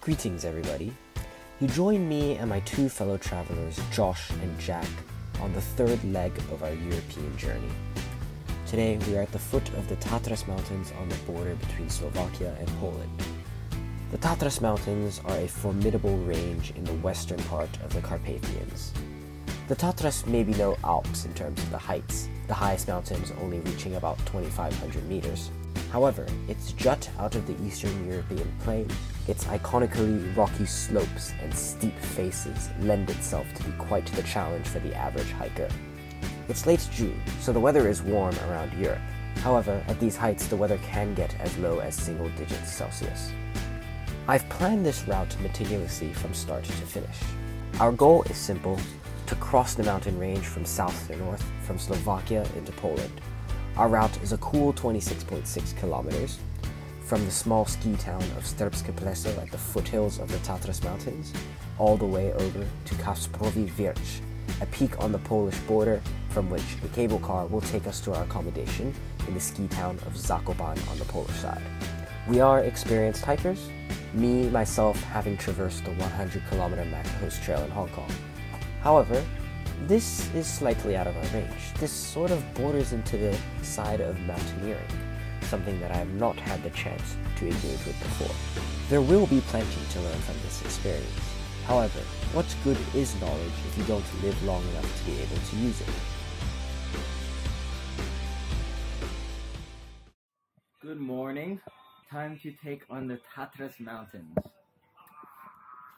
Greetings everybody. You join me and my two fellow travelers, Josh and Jack, on the third leg of our European journey. Today we are at the foot of the Tatras mountains on the border between Slovakia and Poland. The Tatras mountains are a formidable range in the western part of the Carpathians. The Tatras may be no Alps in terms of the heights, the highest mountains only reaching about 2,500 meters. However, its jut out of the Eastern European plain, its iconically rocky slopes and steep faces lend itself to be quite the challenge for the average hiker. It's late June, so the weather is warm around Europe. However, at these heights the weather can get as low as single digits Celsius. I've planned this route meticulously from start to finish. Our goal is simple: to cross the mountain range from south to north, from Slovakia into Poland. Our route is a cool 26.6 kilometers, from the small ski town of Sterbskie Pleso at the foothills of the Tatras Mountains, all the way over to Kasprowy Wierch, a peak on the Polish border from which a cable car will take us to our accommodation in the ski town of Zakopane on the Polish side. We are experienced hikers, me myself having traversed the 100-kilometer Maclehose Trail in Hong Kong. However, this is slightly out of our range. This sort of borders into the side of mountaineering, something that I have not had the chance to engage with before. There will be plenty to learn from this experience. However, what good is knowledge if you don't live long enough to be able to use it? Good morning. Time to take on the Tatras Mountains.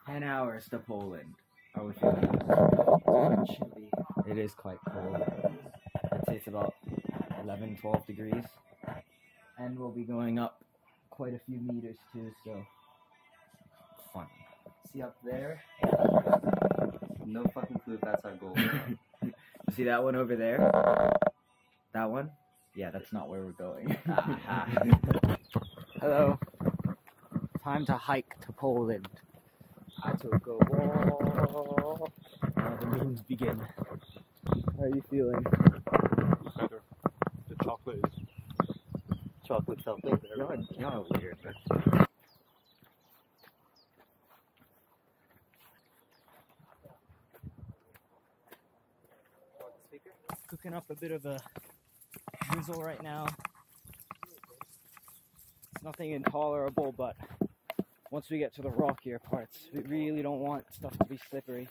10 hours to Poland. Are we feeling it? It's quite chilly. It is quite cold. I'd say it's about 11, 12 degrees. And we'll be going up quite a few meters too, so fun. See up there? No fucking clue if that's our goal. You see that one over there? That one? Yeah, that's not where we're going. Hello. Time to hike to Poland. I took a walk. Now the memes begin. How are you feeling? Better. The chocolate is chocolate's out there. Y'all weird. Cooking up a bit of a drizzle right now. It's nothing intolerable, but once we get to the rockier parts, we really don't want stuff to be slippery.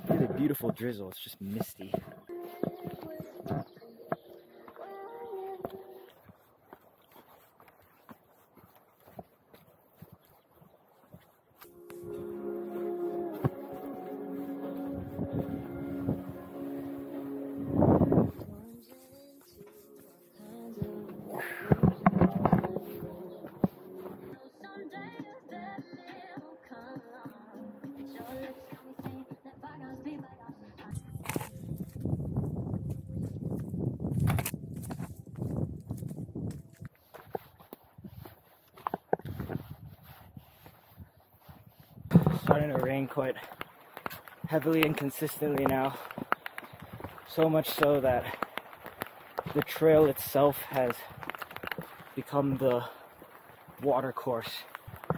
Really beautiful drizzle, it's just misty. Starting to rain quite heavily and consistently now. So much so that the trail itself has become the water course.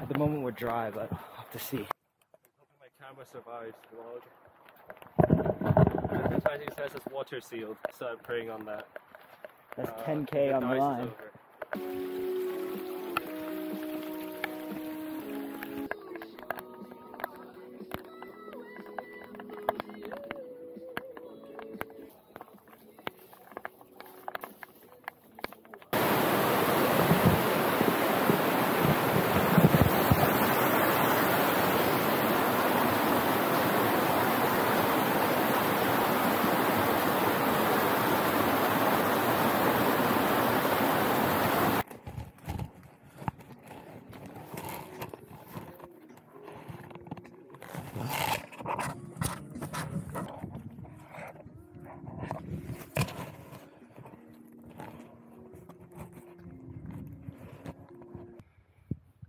At the moment we're dry, but we'll have to see. I'm hoping my camera survives the vlog. Advertising says it's water sealed, so I'm praying on that. That's 10K on the line.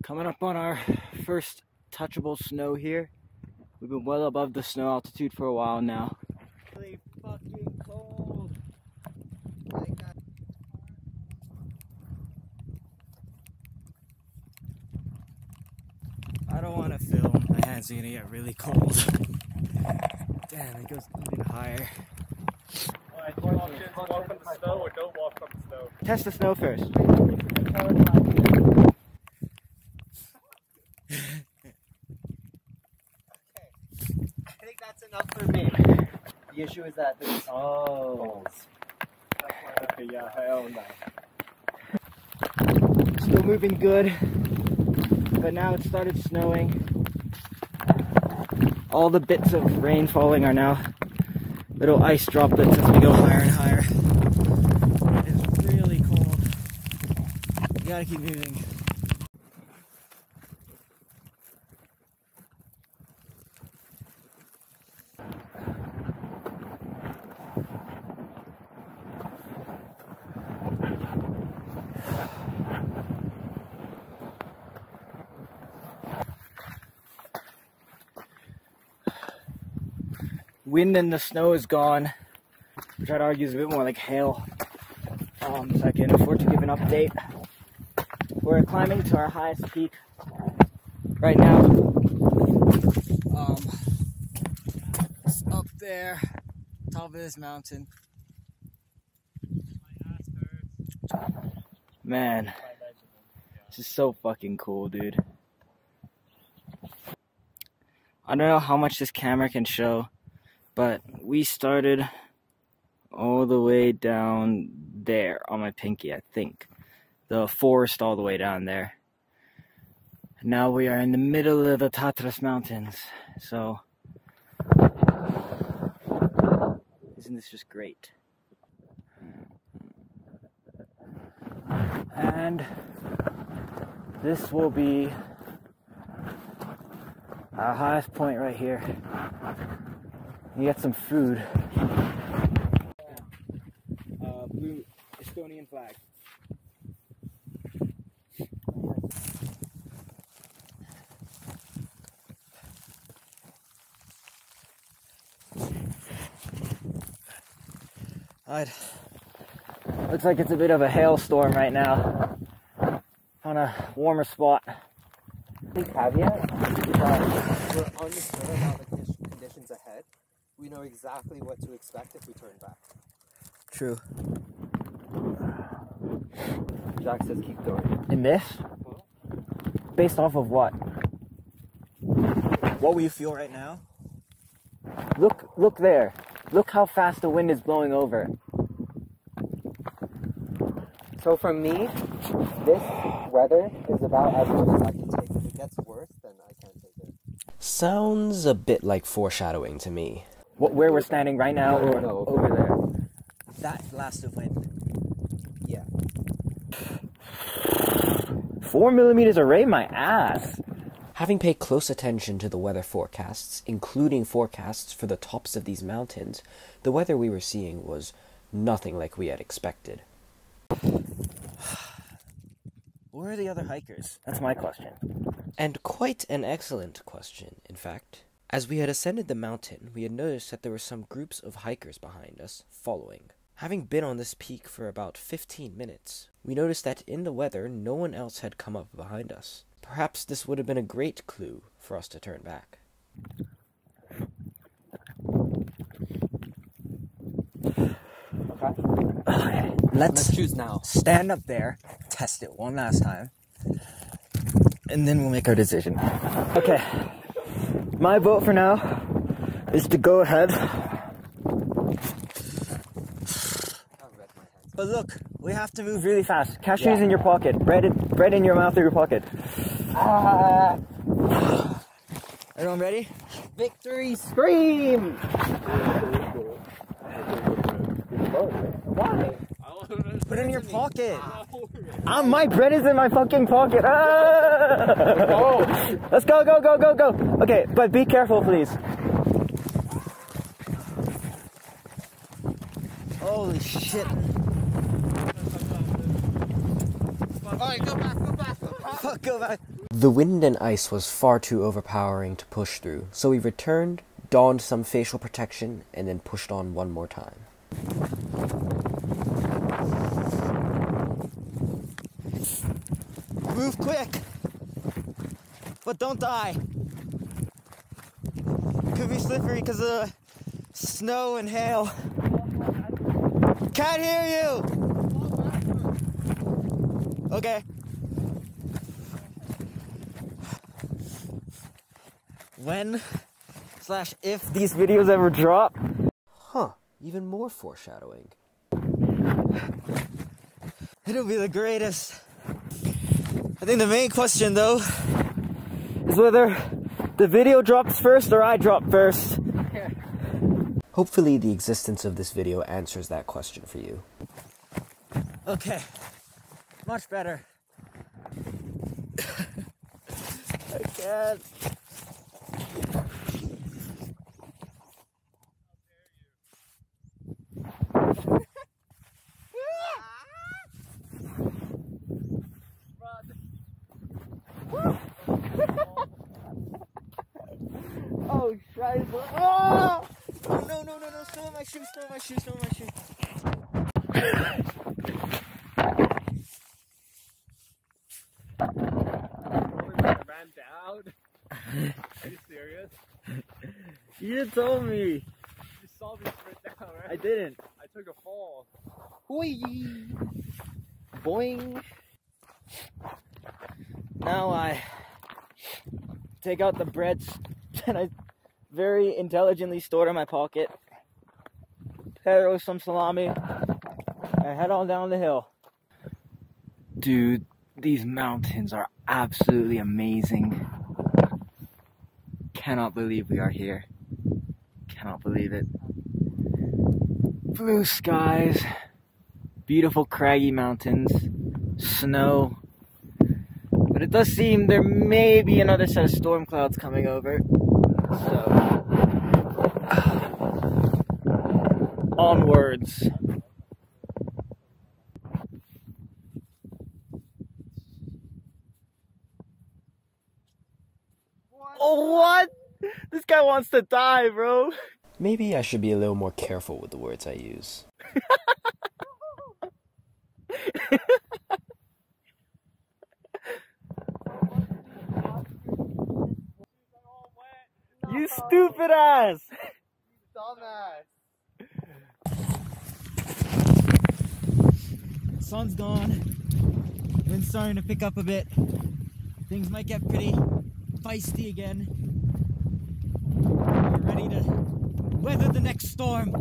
Coming up on our first touchable snow here. We've been well above the snow altitude for a while now. Really fucking cold. I don't want to film. My hands are gonna get really cold. Damn, it goes even higher. Alright, walk on the snow or don't walk on the snow. Test the snow first. I think that's enough for me. The issue is that there's Okay, yeah, hell no. Still moving good, but now it started snowing. All the bits of rain falling are now little ice droplets as we go higher and higher. It is really cold. You gotta keep moving. Wind and the snow is gone, which I'd argue is a bit more like hail. So I can afford to give an update. We're climbing to our highest peak right now. It's up there, top of this mountain. Man, this is so fucking cool, dude. I don't know how much this camera can show, but we started all the way down there on my pinky, I think. The forest all the way down there. Now we are in the middle of the Tatras mountains. So, isn't this just great? And this will be our highest point right here. You get some food. Blue Estonian flag. Alright. Looks like it's a bit of a hailstorm right now. On a warmer spot. The caveat is that we're unsure about the conditions ahead. We know exactly what to expect if we turn back. True. Jack says keep going. In this? Based off of what? What will you feel right now? Look there. Look how fast the wind is blowing over. So for me, this weather is about as much as I can take. If it gets worse, then I can't take it. Sounds a bit like foreshadowing to me. Where we're standing right now, or No. over there? That blast of wind. Yeah. 4 millimeters of rain, my ass. Having paid close attention to the weather forecasts, including forecasts for the tops of these mountains, the weather we were seeing was nothing like we had expected. Where are the other hikers? That's my question. And quite an excellent question, in fact. As we had ascended the mountain, we had noticed that there were some groups of hikers behind us, following. Having been on this peak for about 15 minutes, we noticed that in the weather, no one else had come up behind us. Perhaps this would have been a great clue for us to turn back. Okay, let's choose now. stand up there, test it one last time, and then we'll make our decision. Okay, my vote for now is to go ahead. But look, we have to move really fast. Cashews in your pocket, bread in your mouth or your pocket. Everyone ready? Victory scream! Why? Put it in your pocket. My bread is in my fucking pocket. Let's go, go, go, go, go. Okay, but be careful, please. Holy shit. Alright, go back, go back, go back. Fuck, go back. The wind and ice was far too overpowering to push through, so we returned, donned some facial protection, and then pushed on one more time. Move quick. but don't die. Could be slippery because of snow and hail. Can't hear you! Okay. When/if these videos ever drop. Huh, even more foreshadowing. It'll be the greatest. I think the main question though is whether the video drops first or I drop first. Hopefully the existence of this video answers that question for you. Okay, much better. I can't. Oh, scheiße. Oh! Oh, no, no, no, no, still in my shoe, still in my shoe, still in my shoe. Ran down? Are you serious? You told me. You saw me sprint down, right? I didn't. I took a fall. Whee! Boing! Now I take out the breads that I very intelligently stored in my pocket, throw some salami, and head on down the hill. Dude, these mountains are absolutely amazing. Cannot believe we are here. Cannot believe it. Blue skies, beautiful craggy mountains, snow. But it does seem there may be another set of storm clouds coming over. So, onwards. Oh, what? This guy wants to die, bro. Maybe I should be a little more careful with the words I use. You stupid ass! Dumbass. Sun's gone. Wind's starting to pick up a bit. Things might get pretty feisty again. We're ready to weather the next storm.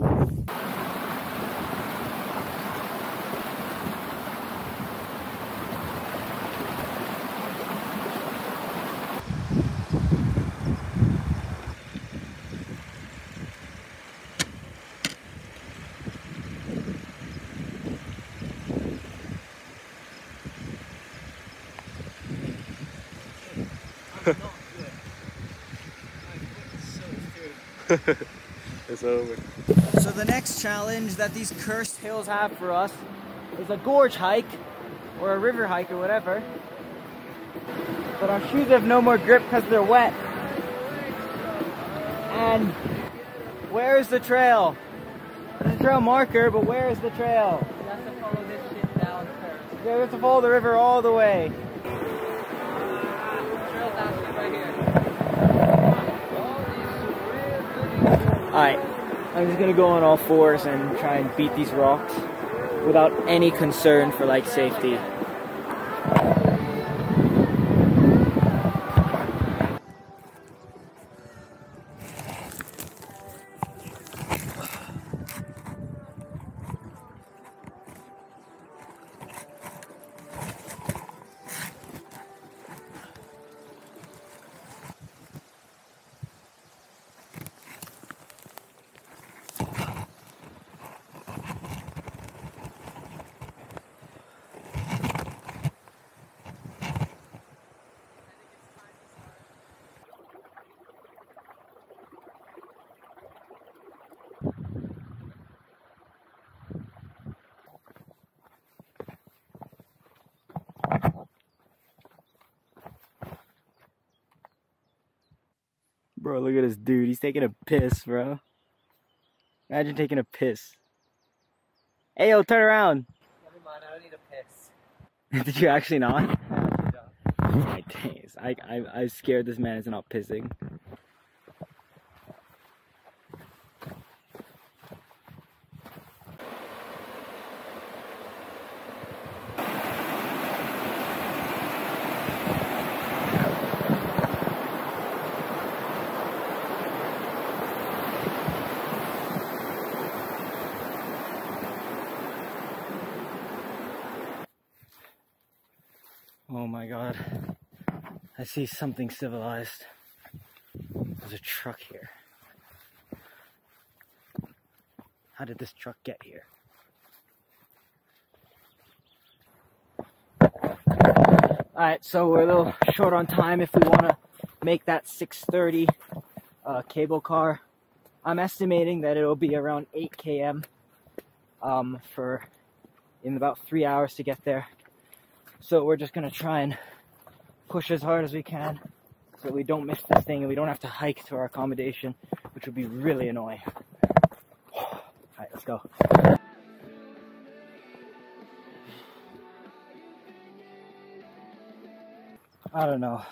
It's over. So the next challenge that these cursed hills have for us is a gorge hike, or a river hike, or whatever. But our shoes have no more grip because they're wet. And where is the trail? There's a trail marker, but where is the trail? You have to follow this shit down first. Yeah, we have to follow the river all the way. Trail's actually right here. Alright, I'm just gonna go on all fours and try and beat these rocks without any concern for like safety. Bro, look at this dude. He's taking a piss, bro. Imagine taking a piss. Hey, yo, turn around. Never mind, I don't need a piss. Did you actually not? I actually don't. My days. I'm scared this man is not pissing. Oh my god, I see something civilized. There's a truck here. How did this truck get here? Alright, so we're a little short on time if we want to make that 6:30 cable car. I'm estimating that it'll be around 8 km in about 3 hours to get there. So we're just going to try and push as hard as we can so we don't miss this thing and we don't have to hike to our accommodation, which would be really annoying. Alright, let's go. I don't know.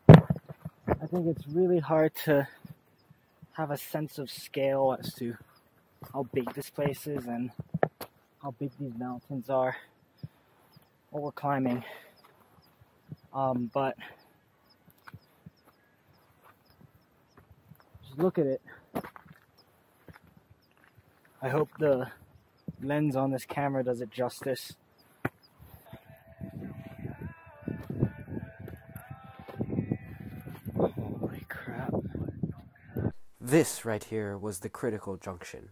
I think it's really hard to have a sense of scale as to how big this place is and how big these mountains are. What we're climbing, but just look at it. I hope the lens on this camera does it justice. Holy crap. This right here was the critical junction.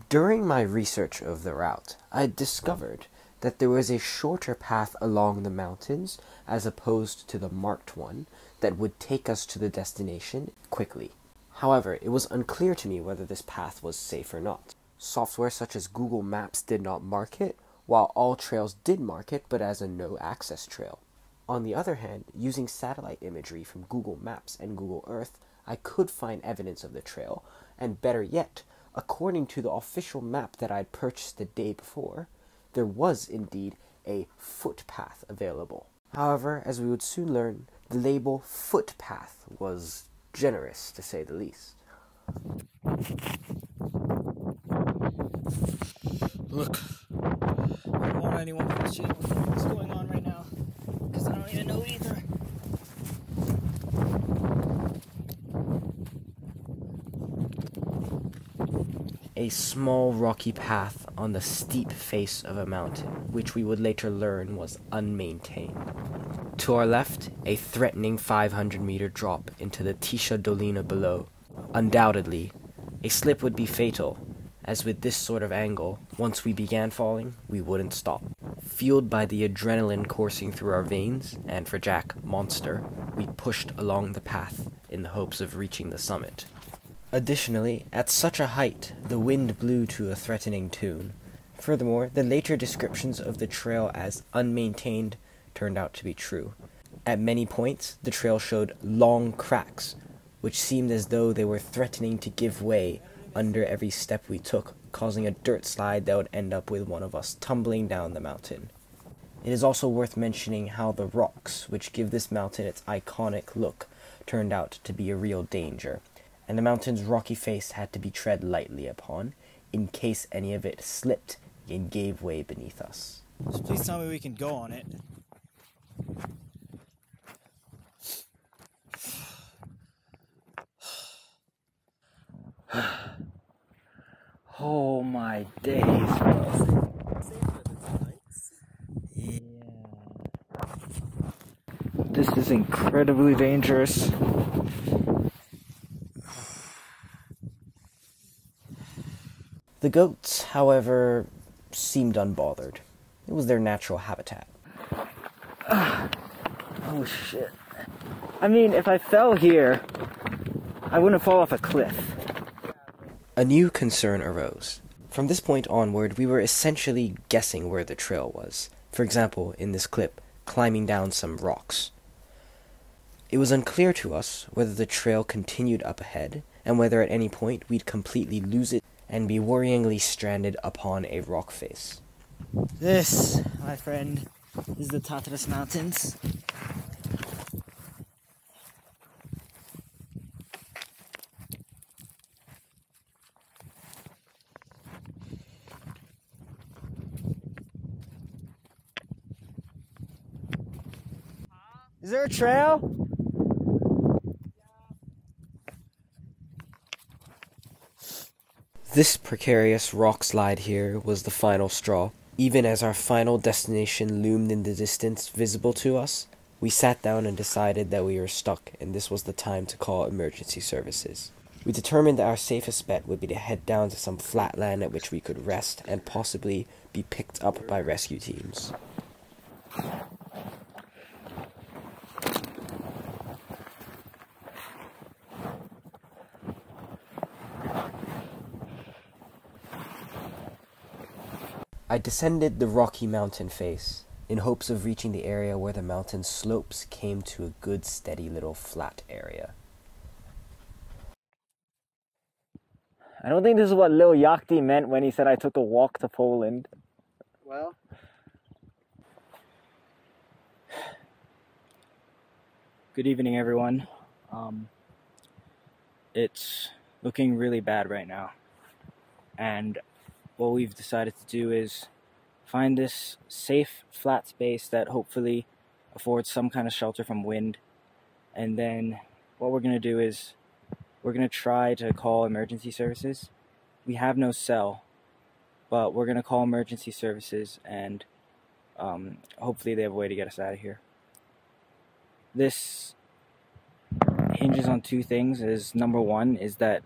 During my research of the route, I discovered that there was a shorter path along the mountains as opposed to the marked one that would take us to the destination quickly. However, it was unclear to me whether this path was safe or not. Software such as Google Maps did not mark it, while all trails did mark it, but as a no-access trail. On the other hand, using satellite imagery from Google Maps and Google Earth, I could find evidence of the trail, and better yet, according to the official map that I'd purchased the day before, there was indeed a footpath available. However, as we would soon learn, the label footpath was generous, to say the least. Look, I don't want anyone questioning what's going on right now, because I don't even know either. A small rocky path on the steep face of a mountain, which we would later learn was unmaintained. To our left, a threatening 500-meter drop into the Tisza Dolina below. Undoubtedly, a slip would be fatal, as with this sort of angle, once we began falling, we wouldn't stop. Fueled by the adrenaline coursing through our veins, and for Jack, monster, we pushed along the path in the hopes of reaching the summit. Additionally, at such a height, the wind blew to a threatening tune. Furthermore, the later descriptions of the trail as unmaintained turned out to be true. At many points, the trail showed long cracks, which seemed as though they were threatening to give way under every step we took, causing a dirt slide that would end up with one of us tumbling down the mountain. It is also worth mentioning how the rocks, which give this mountain its iconic look, turned out to be a real danger, and the mountain's rocky face had to be tread lightly upon, in case any of it slipped and gave way beneath us. So please tell me we can go on it. Oh my days, bro. Yeah. This is incredibly dangerous. The goats, however, seemed unbothered. It was their natural habitat. Oh shit. I mean, if I fell here, I wouldn't fall off a cliff. A new concern arose. From this point onward, we were essentially guessing where the trail was. For example, in this clip, climbing down some rocks. It was unclear to us whether the trail continued up ahead, and whether at any point we'd completely lose it and be worryingly stranded upon a rock face. This, my friend, is the Tatras Mountains. Is there a trail? This precarious rock slide here was the final straw. Even as our final destination loomed in the distance, visible to us, we sat down and decided that we were stuck, and this was the time to call emergency services. We determined that our safest bet would be to head down to some flat land at which we could rest and possibly be picked up by rescue teams. I descended the rocky mountain face, in hopes of reaching the area where the mountain slopes came to a good steady little flat area. I don't think this is what Lil Yachty meant when he said I took a walk to Poland. Well, Good evening, everyone. It's looking really bad right now. And what we've decided to do is find this safe, flat space that hopefully affords some kind of shelter from wind. And then what we're going to do is we're going to try to call emergency services. We have no cell, but we're going to call emergency services and hopefully they have a way to get us out of here. This hinges on two things. Number one is that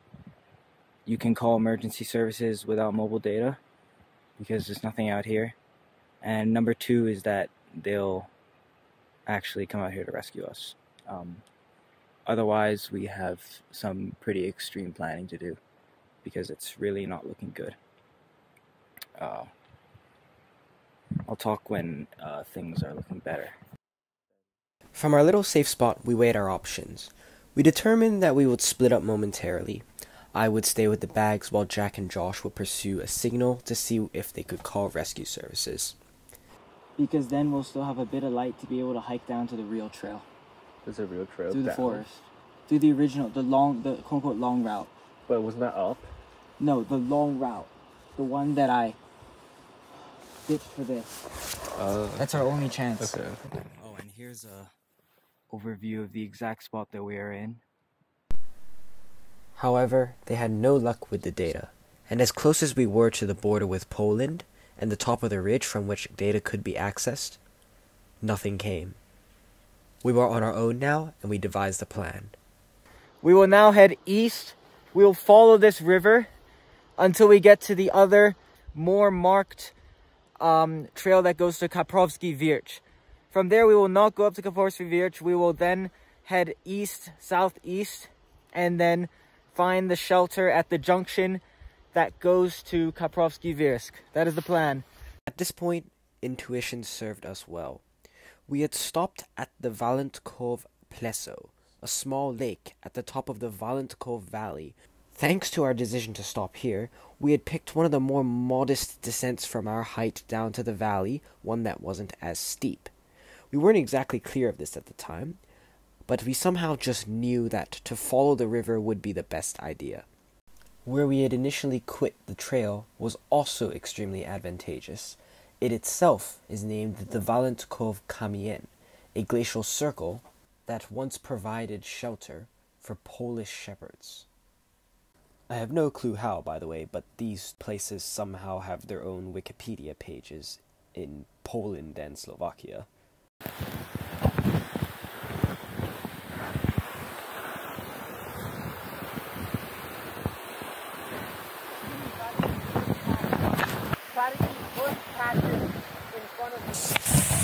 you can call emergency services without mobile data because there's nothing out here. And number two is that they'll actually come out here to rescue us. Otherwise, we have some pretty extreme planning to do because it's really not looking good. I'll talk when things are looking better. From our little safe spot, we weighed our options. We determined that we would split up momentarily. I would stay with the bags while Jack and Josh would pursue a signal to see if they could call rescue services. Because then we'll still have a bit of light to be able to hike down to the real trail. There's a real trail Through the down. forest. Through the original, the quote-unquote long route. But wasn't that up? No, the long route. The one that I ditched for this. That's our only chance. Okay. Oh, and here's a overview of the exact spot that we are in. However, they had no luck with the data, and as close as we were to the border with Poland and the top of the ridge from which data could be accessed, nothing came. We were on our own now, and we devised a plan. We will now head east. We will follow this river until we get to the other, more marked trail that goes to Kaprovsky Virch. From there, we will not go up to Kaprovsky Virch. We will then head east, southeast, and then find the shelter at the junction that goes to Kaprovsky Virch. That is the plan. At this point, intuition served us well. We had stopped at the Valentkov Pleso, a small lake at the top of the Valentkov Valley. Thanks to our decision to stop here, we had picked one of the more modest descents from our height down to the valley, one that wasn't as steep. We weren't exactly clear of this at the time, but we somehow just knew that to follow the river would be the best idea. Where we had initially quit the trail was also extremely advantageous. It itself is named the Valentkov Kamien, a glacial circle that once provided shelter for Polish shepherds. I have no clue how, by the way, but these places somehow have their own Wikipedia pages in Poland and Slovakia.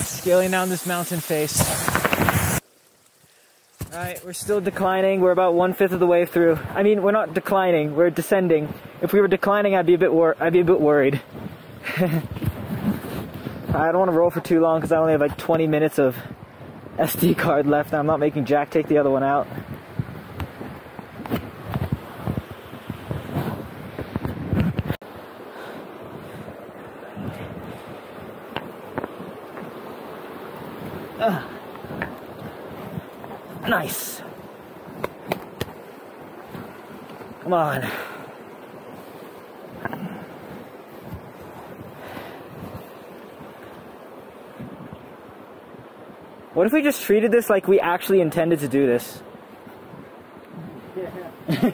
Scaling down this mountain face. Alright, we're still declining. We're about 1/5 of the way through. I mean, we're not declining, we're descending. If we were declining, I'd be a bit worried. I don't want to roll for too long because I only have like 20 minutes of SD card left. I'm not making Jack take the other one out. Nice. Come on. What if we just treated this like we actually intended to do this? Yeah.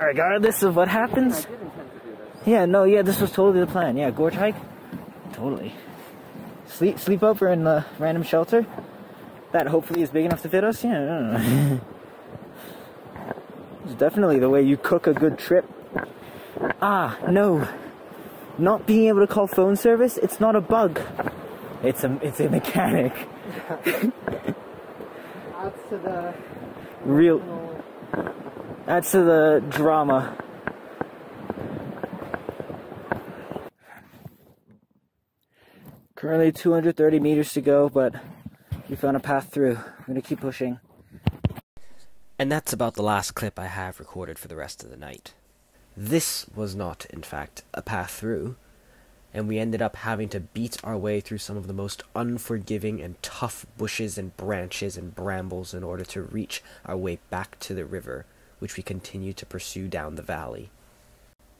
Regardless of what happens? I did intend to do this. Yeah, no, yeah, this was totally the plan. Yeah, gorge hike? Totally. Sleep over in the random shelter? That hopefully is big enough to fit us? Yeah, I don't know. It's definitely the way you cook a good trip. Ah, no. Not being able to call phone service, it's not a bug. It's a mechanic. Adds to the Adds to the drama. Currently 230 meters to go, but we found a path through. I'm gonna keep pushing. And that's about the last clip I have recorded for the rest of the night. This was not, in fact, a path through, and we ended up having to beat our way through some of the most unforgiving and tough bushes and branches and brambles in order to reach our way back to the river, which we continued to pursue down the valley.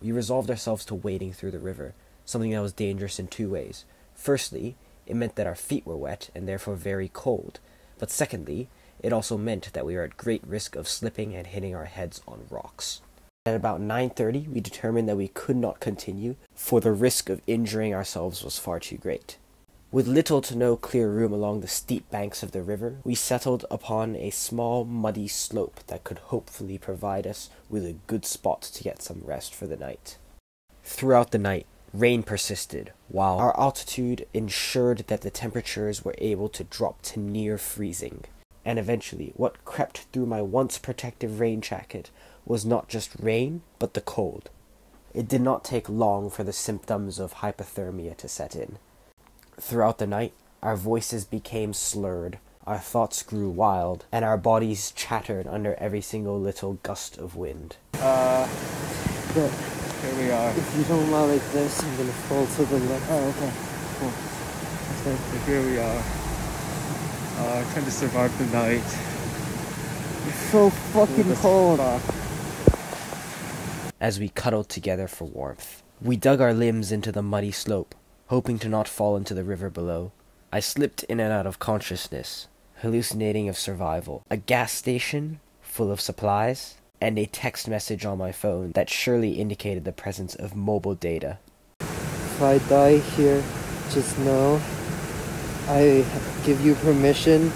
We resolved ourselves to wading through the river, something that was dangerous in two ways. Firstly, it meant that our feet were wet and therefore very cold, but secondly, it also meant that we were at great risk of slipping and hitting our heads on rocks. At about 9:30, we determined that we could not continue, for the risk of injuring ourselves was far too great. With little to no clear room along the steep banks of the river, we settled upon a small muddy slope that could hopefully provide us with a good spot to get some rest for the night. Throughout the night, rain persisted, while our altitude ensured that the temperatures were able to drop to near freezing. And eventually, what crept through my once protective rain jacket was not just rain, but the cold. It did not take long for the symptoms of hypothermia to set in. Throughout the night, our voices became slurred, our thoughts grew wild, and our bodies chattered under every single little gust of wind. Here we are. If you don't allow like this, I'm gonna fall to the left. Oh, okay. Cool. So here we are. Trying to survive the night. It's so fucking cold. As we cuddled together for warmth, we dug our limbs into the muddy slope, hoping to not fall into the river below. I slipped in and out of consciousness, hallucinating of survival, a gas station full of supplies, and a text message on my phone that surely indicated the presence of mobile data. If I die here, just know I give you permission,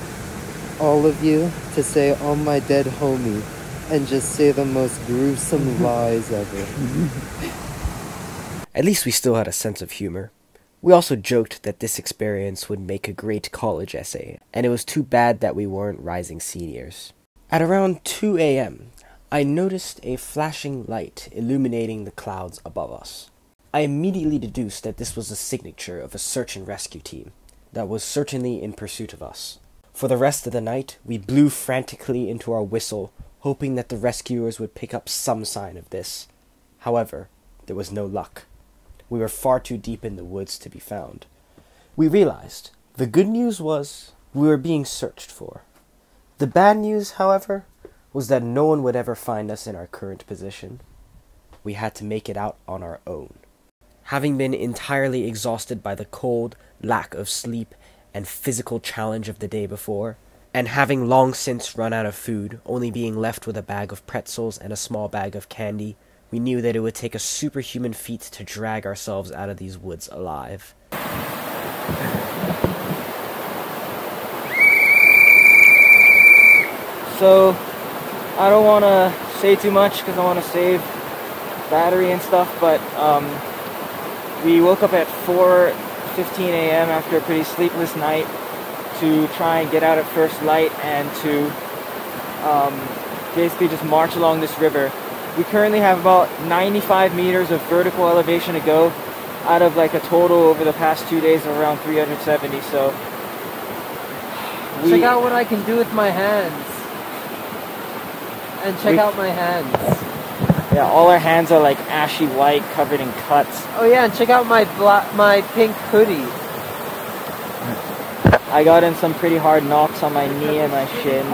all of you, to say "on my dead homie" and just say the most gruesome lies ever. At least we still had a sense of humor. We also joked that this experience would make a great college essay, and it was too bad that we weren't rising seniors. At around 2 a.m., I noticed a flashing light illuminating the clouds above us. I immediately deduced that this was the signature of a search and rescue team that was certainly in pursuit of us. For the rest of the night, we blew frantically into our whistle, hoping that the rescuers would pick up some sign of this. However, there was no luck. We were far too deep in the woods to be found. We realized the good news was we were being searched for. The bad news, however, was that no one would ever find us in our current position. We had to make it out on our own. Having been entirely exhausted by the cold, lack of sleep, and physical challenge of the day before, and having long since run out of food, only being left with a bag of pretzels and a small bag of candy, we knew that it would take a superhuman feat to drag ourselves out of these woods alive. So, I don't want to say too much because I want to save battery and stuff, but we woke up at 4:15 a.m. after a pretty sleepless night to try and get out at first light and to basically just march along this river. We currently have about 95 meters of vertical elevation to go out of like a total over the past 2 days of around 370, so Check out what I can do with my hands. And check out my hands. Yeah, all our hands are like ashy white, covered in cuts. Oh yeah, and check out my pink hoodie. I got in some pretty hard knocks on my knee and my shin.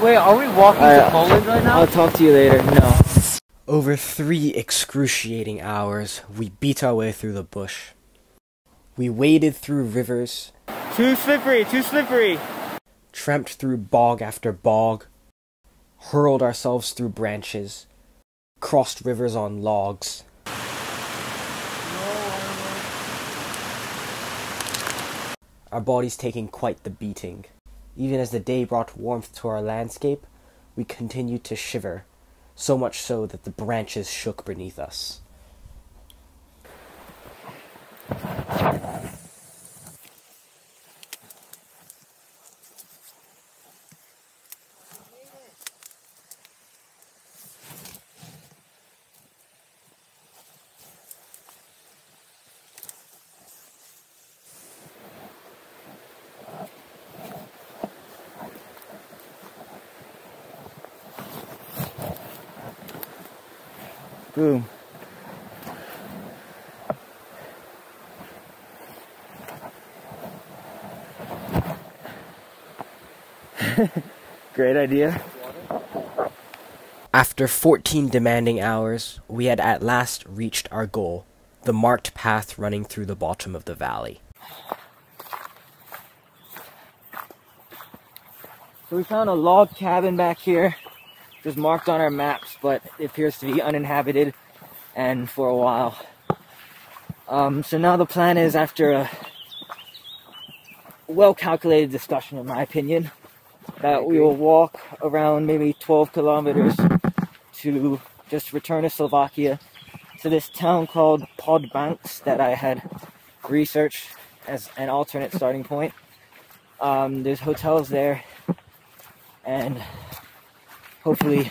Wait, are we walking to Poland right now? I'll talk to you later. No. Over 3 excruciating hours, we beat our way through the bush. We waded through rivers. Too slippery, too slippery! Tramped through bog after bog. Hurled ourselves through branches. Crossed rivers on logs. Our bodies taking quite the beating. Even as the day brought warmth to our landscape, we continued to shiver, so much so that the branches shook beneath us. Boom. Great idea. After 14 demanding hours, we had at last reached our goal, the marked path running through the bottom of the valley. So we found a log cabin back here. It was marked on our maps, but it appears to be uninhabited and for a while. So now the plan is, after a well-calculated discussion, in my opinion, that we will walk around maybe 12 kilometers to just return to Slovakia, to this town called Podbanks that I had researched as an alternate starting point. There's hotels there, and hopefully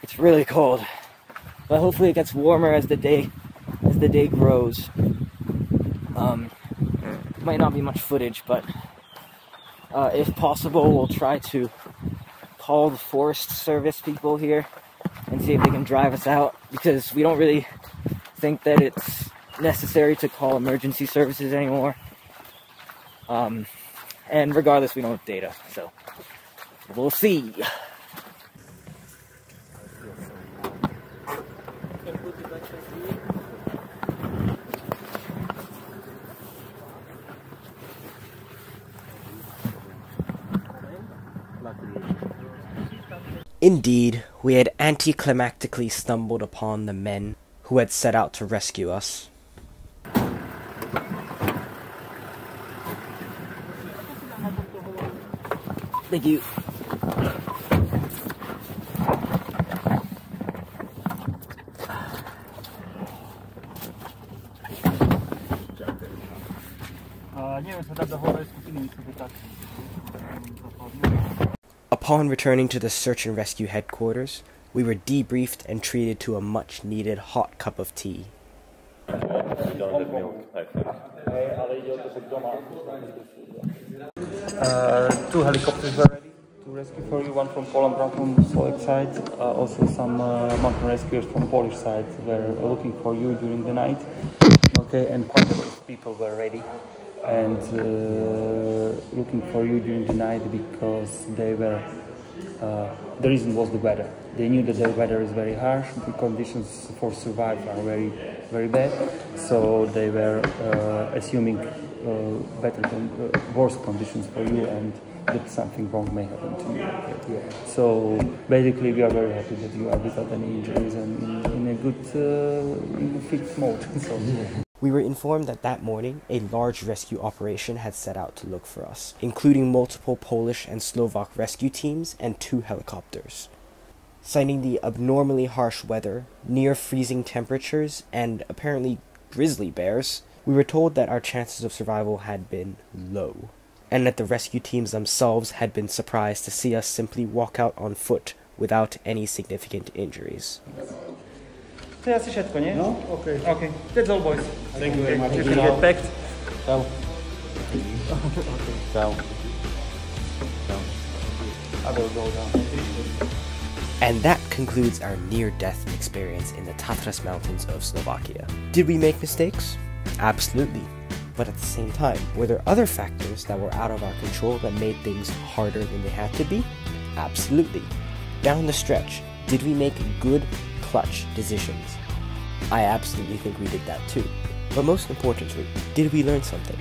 it's really cold, but hopefully it gets warmer as the day grows. Might not be much footage, but if possible, we'll try to call the Forest Service people here and see if they can drive us out, because we don't really think that it's necessary to call emergency services anymore. And regardless, we don't have data, so we'll see. Indeed, we had anticlimactically stumbled upon the men who had set out to rescue us. Thank you. Upon returning to the search and rescue headquarters, we were debriefed and treated to a much-needed hot cup of tea. Two helicopters were ready to rescue for you, one from Poland, one from Slovak side. Also some mountain rescuers from Polish side were looking for you during the night. Okay, and quite a lot of people were ready and looking for you during the night, because they were, the reason was the weather. They knew that the weather is very harsh, the conditions for survival are very, very bad, so they were assuming worse conditions for you, and that something wrong may happen to you. Okay? So basically, we are very happy that you are without any injuries and in a good, fit mode. So. We were informed that that morning, a large rescue operation had set out to look for us, including multiple Polish and Slovak rescue teams and 2 helicopters. Citing the abnormally harsh weather, near freezing temperatures, and apparently grizzly bears, we were told that our chances of survival had been low, and that the rescue teams themselves had been surprised to see us simply walk out on foot without any significant injuries. To jest wszystko, nie? No, okay. Okay, that's all, boys. Thank you very much. You can get packed. Ciao. Ciao. I will go down. And that concludes our near-death experience in the Tatras Mountains of Slovakia. Did we make mistakes? Absolutely. But at the same time, were there other factors that were out of our control that made things harder than they had to be? Absolutely. Down the stretch, did we make good clutch decisions? I absolutely think we did that too. But most importantly, did we learn something?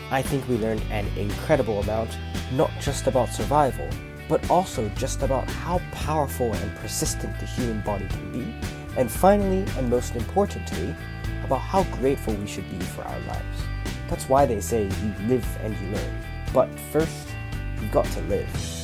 I think we learned an incredible amount, not just about survival, but also just about how powerful and persistent the human body can be, and finally, and most importantly, about how grateful we should be for our lives. That's why they say you live and you learn. But first, you've got to live.